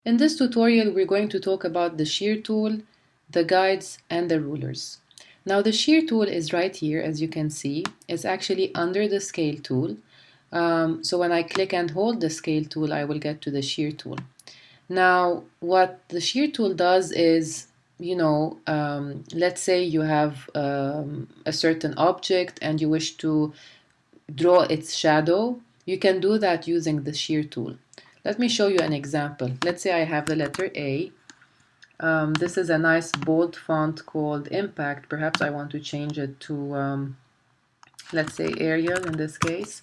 In this tutorial, we're going to talk about the shear tool, the guides, and the rulers. Now, the shear tool is right here, as you can see. It's actually under the scale tool. So when I click and hold the scale tool, I will get to the shear tool. Now, what the shear tool does is, let's say you have a certain object and you wish to draw its shadow. You can do that using the shear tool. Let me show you an example. Let's say I have the letter A. This is a nice bold font called Impact. Perhaps I want to change it to, let's say, Arial in this case.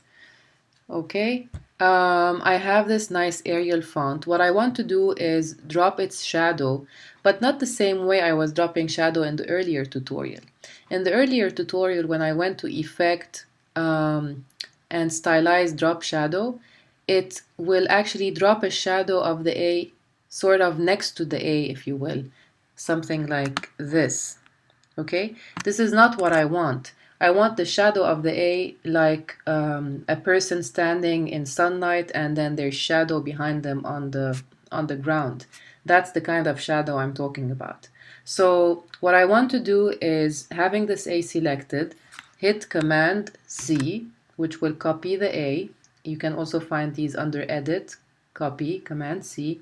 Okay. I have this nice Arial font. What I want to do is drop its shadow, but not the same way I was dropping shadow in the earlier tutorial. In the earlier tutorial, when I went to Effect and Stylize Drop Shadow, it will actually drop a shadow of the A sort of next to the A, if you will. Something like this. Okay? This is not what I want. I want the shadow of the A like a person standing in sunlight and then there's shadow behind them on the ground. That's the kind of shadow I'm talking about. So what I want to do is, having this A selected, hit Command C, which will copy the A. You can also find these under Edit, Copy, Command C.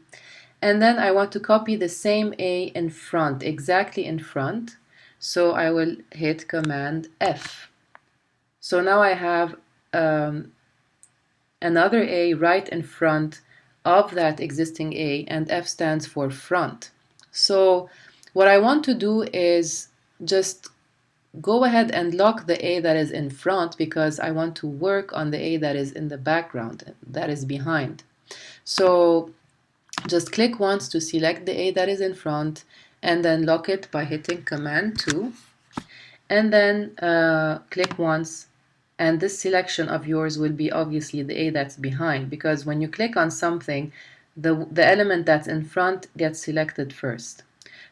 And then I want to copy the same A in front, exactly in front. So I will hit Command F. So now I have another A right in front of that existing A, and F stands for front. So what I want to do is just go ahead and lock the A that is in front, because I want to work on the A that is in the background, that is behind. So just click once to select the A that is in front, and then lock it by hitting Command 2. And then click once, and this selection of yours will be obviously the A that's behind, because when you click on something, the element that's in front gets selected first.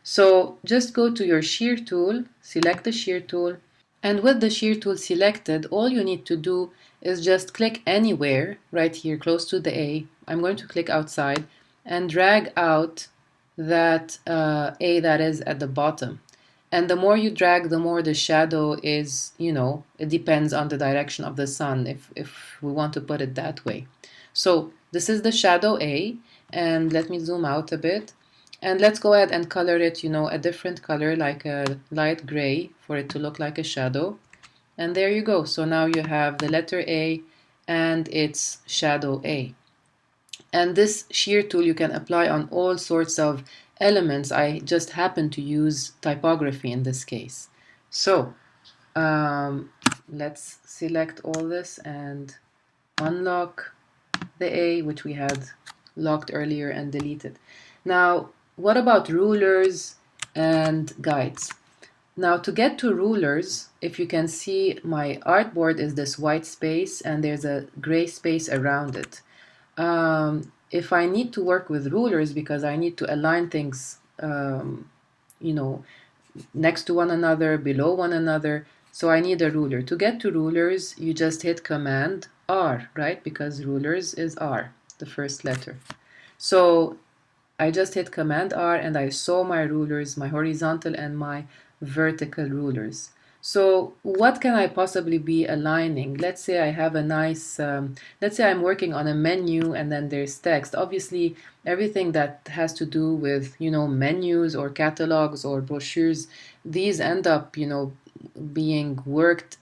So just go to your shear tool, select the shear tool, and with the shear tool selected, all you need to do is just click anywhere right here close to the A. I'm going to click outside and drag out that A that is at the bottom. And the more you drag, the more the shadow is, it depends on the direction of the sun, if we want to put it that way. So this is the shadow A, and let me zoom out a bit. And let's go ahead and color it, a different color, like a light gray, for it to look like a shadow. And there you go. So now you have the letter A and its shadow A. And this shear tool you can apply on all sorts of elements. I just happen to use typography in this case. So let's select all this and unlock the A, which we had locked earlier and deleted. Now, what about rulers and guides? Now, to get to rulers, if you can see, my artboard is this white space and there's a gray space around it. If I need to work with rulers, because I need to align things, next to one another, below one another, so I need a ruler. To get to rulers, you just hit Command R, right? Because rulers is R, the first letter. So I just hit Command R and I saw my rulers, my horizontal and my vertical rulers. So what can I possibly be aligning? Let's say I have a nice, let's say I'm working on a menu and then there's text. Obviously, everything that has to do with, menus or catalogs or brochures, these end up, being worked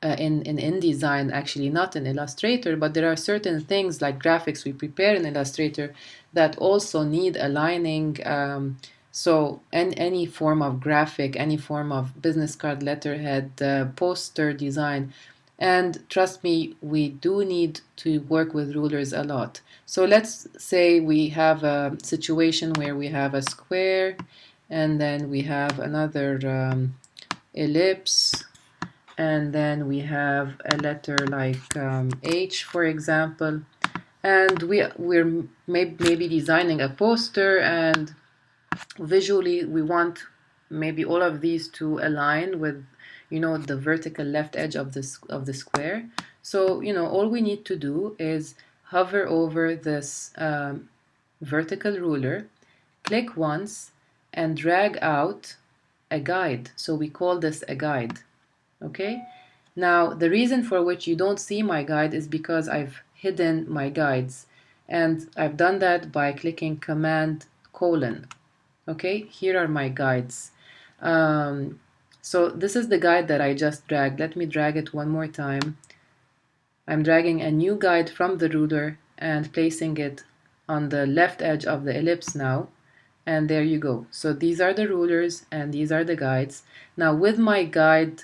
in InDesign, actually, not in Illustrator, but there are certain things like graphics we prepare in Illustrator that also need aligning. So any form of graphic, any form of business card, letterhead, poster design. And trust me, we do need to work with rulers a lot. So let's say we have a situation where we have a square and then we have another ellipse, and then we have a letter like H, for example, and we're maybe designing a poster, and visually we want maybe all of these to align with the vertical left edge of the square. So all we need to do is hover over this vertical ruler, click once, and drag out a guide. So we call this a guide. Okay? Now, the reason for which you don't see my guide is because I've hidden my guides. And I've done that by clicking Command colon. Okay, here are my guides. So this is the guide that I just dragged. Let me drag it one more time. I'm dragging a new guide from the ruler and placing it on the left edge of the ellipse now. And there you go. So these are the rulers and these are the guides. Now with my guide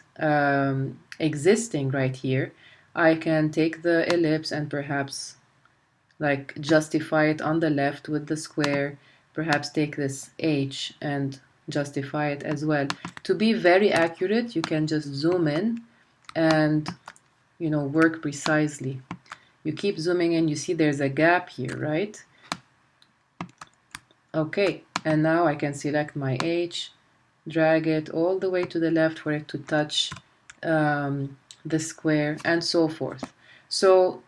existing right here, I can take the ellipse and perhaps like justify it on the left with the square, perhaps take this H and justify it as well. To be very accurate, you can just zoom in and work precisely. You keep zooming in, you see there's a gap here, right? Okay, and now I can select my H, drag it all the way to the left for it to touch the square, and so forth. So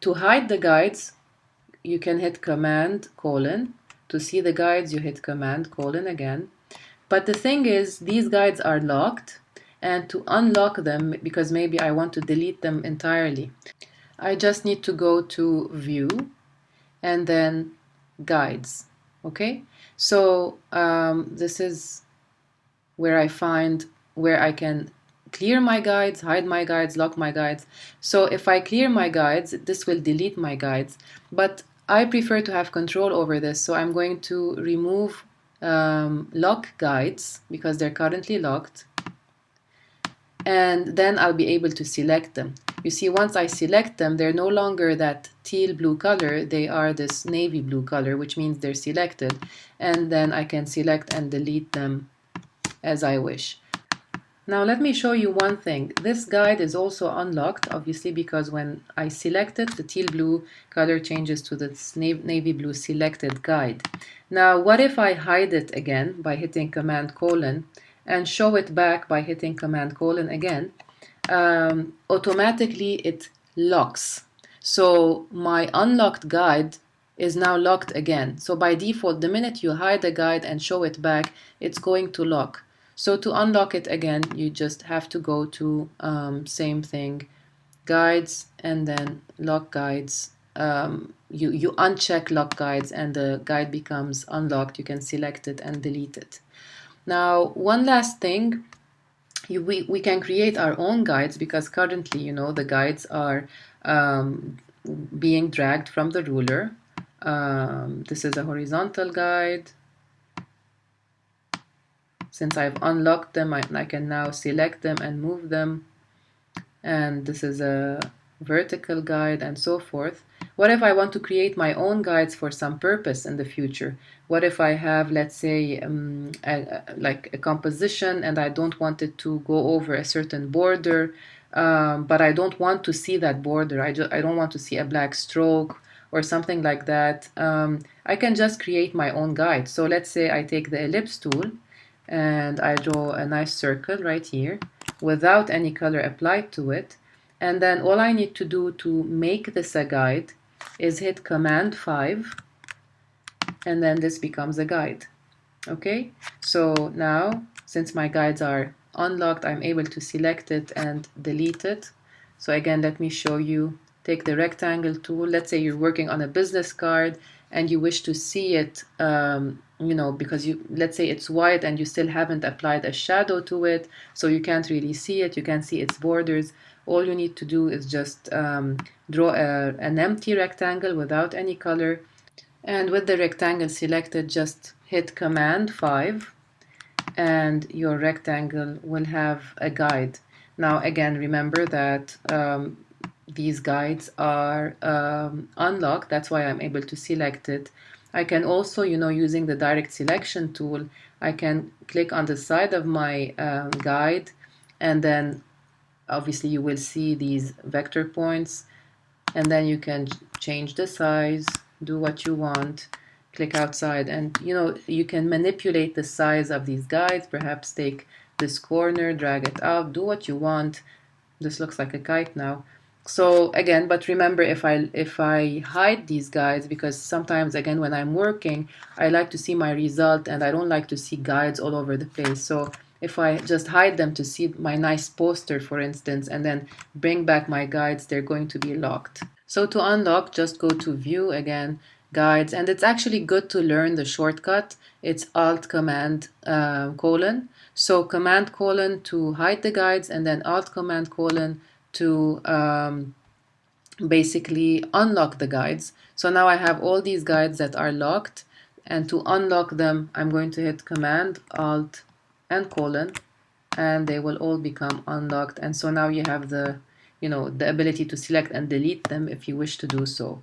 to hide the guides, you can hit Command colon. To see the guides, you hit Command colon again. But the thing is, these guides are locked, and to unlock them, because maybe I want to delete them entirely, I just need to go to View and then Guides. Okay, so this is where I find where I can clear my guides, hide my guides, lock my guides. So if I clear my guides, this will delete my guides, but I prefer to have control over this, so I'm going to remove lock guides because they're currently locked, and then I'll be able to select them. You see, once I select them, they're no longer that teal blue color, they are this navy blue color, which means they're selected, and then I can select and delete them as I wish. Now let me show you one thing. This guide is also unlocked, obviously, because when I select it, the teal blue color changes to this navy blue selected guide. Now what if I hide it again by hitting Command colon and show it back by hitting Command colon again? Automatically it locks. So my unlocked guide is now locked again. So by default, the minute you hide a guide and show it back, it's going to lock. So to unlock it again, you just have to go to same thing, guides, and then lock guides. You uncheck lock guides and the guide becomes unlocked. You can select it and delete it. Now, one last thing, we can create our own guides because currently, the guides are being dragged from the ruler. This is a horizontal guide. Since I've unlocked them, I can now select them and move them. And this is a vertical guide and so forth. What if I want to create my own guides for some purpose in the future? What if I have, let's say, like a composition and I don't want it to go over a certain border, but I don't want to see that border. I don't want to see a black stroke or something like that. I can just create my own guide. So let's say I take the ellipse tool and I draw a nice circle right here without any color applied to it. And then all I need to do to make this a guide is hit Command 5, and then this becomes a guide. Okay, so now since my guides are unlocked, I'm able to select it and delete it. So again, let me show you. Take the rectangle tool. Let's say you're working on a business card and you wish to see it, because let's say it's white and you still haven't applied a shadow to it, so you can't really see it. You can see its borders. All you need to do is just draw an empty rectangle without any color. And with the rectangle selected, just hit Command 5 and your rectangle will have a guide. Now again, remember that these guides are unlocked. That's why I'm able to select it. I can also, using the direct selection tool, I can click on the side of my guide, and then obviously you will see these vector points, and then you can change the size, do what you want, click outside, and you can manipulate the size of these guides. Perhaps take this corner, drag it out, do what you want. This looks like a kite now. So again, but remember, if I hide these guides, because sometimes again when I'm working, I like to see my result and I don't like to see guides all over the place. So if I just hide them to see my nice poster, for instance, and then bring back my guides, they're going to be locked. So to unlock, just go to View again, Guides, and it's actually good to learn the shortcut. It's Alt Command colon. So Command colon to hide the guides, and then Alt Command colon to basically unlock the guides. So now I have all these guides that are locked, and to unlock them, I'm going to hit Command, Alt, and colon, and they will all become unlocked. And so now you have the ability to select and delete them if you wish to do so.